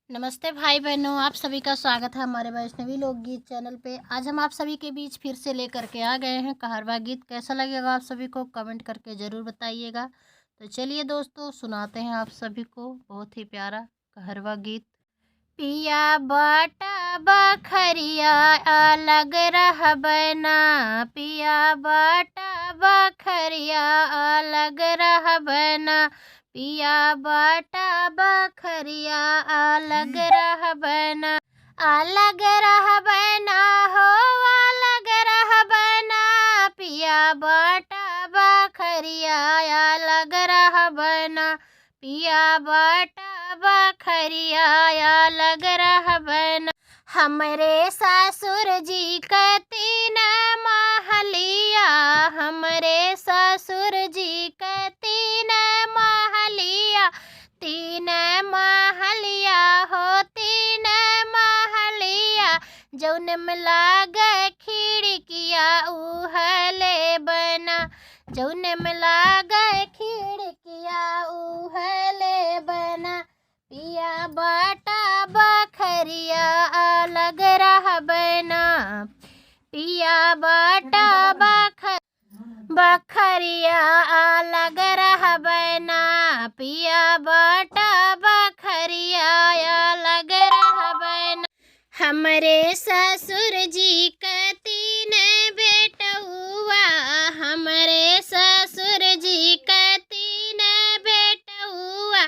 नमस्ते भाई बहनों, आप सभी का स्वागत है हमारे वैष्णवी लोकगीत चैनल पे। आज हम आप सभी के बीच फिर से लेकर के आ गए हैं कहरवा गीत। कैसा लगेगा आप सभी को कमेंट करके ज़रूर बताइएगा। तो चलिए दोस्तों, सुनाते हैं आप सभी को बहुत ही प्यारा कहरवा गीत। पिया बाटा बखरिया अलग रह बना, पिया बाटा बखरिया अलग रह बना, पिया बाटा बखरिया अलग रह बना, अलग रह बना हो, अलग रह बना, पिया बाटा बखरिया अलग रह बना, पिया बाटा बखरिया अलग रह बना। हमरे ससुर जी का 3 महलिया, हमरे ससुर जी का 3 महलिया, 3 महलिया हो 3 महलिया, जौन में लागे खिड़किया उहले बना, जौन में लागे खिड़किया उहले बना, पिया बाटा बखरिया अलग रह बना, पिया बाटा बखरिया अलग रह बना, पिया बाटा बखरिया अलग रह बना। हमरे ससुर जी का 3 बेटउआ, हमरे ससुर जी का 3 बेटउआ,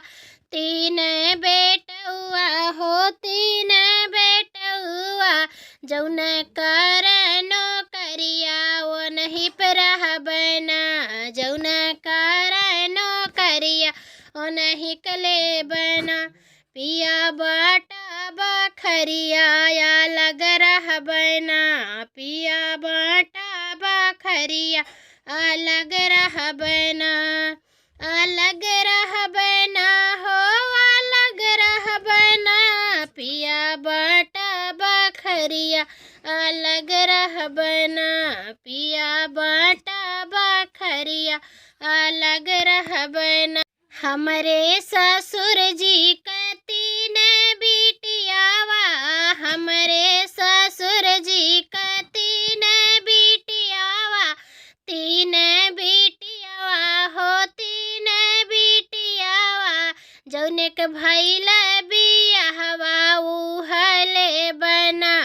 3 बेटउआ हो 3 बेटउआ, जौन कर नौकरिया वो नहीं पर बना, जौन कर नौकरिया वो नहीं कले बना, पिया बाटा बखरिया अलग रह बना, पिया बाटा बखरिया अलग रह बना, अलग रह बना हो, अलग रह बना, पिया बाटा बखरिया अलग रह बना, पिया बाटा बखरिया अलग रह बना। हमरे ससुर जी का 3 बिटियावा, हमरे ससुर जी का 3 बिटियावा, 3 बिटियावा हो 3 बिटियावा, जौन के भैला बियाहवा उहले बना,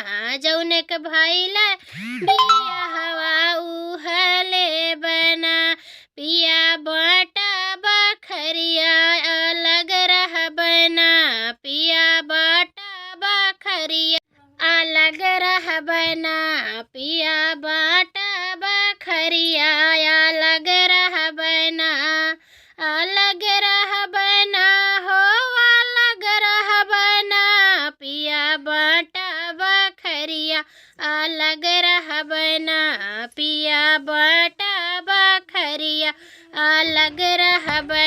जौन के भैला बियाहवा उहले बना, पिया बाटा बखरिया अलग रह बना, पिया बाटा बखरिया अलग रह बना, पिया बाटा बखरिया अलग रह बना, अलग रह बना हो, अलग रह बना, पिया बाटा बखरिया अलग रह बना, पिया बाटा बखरिया अलग रह बना।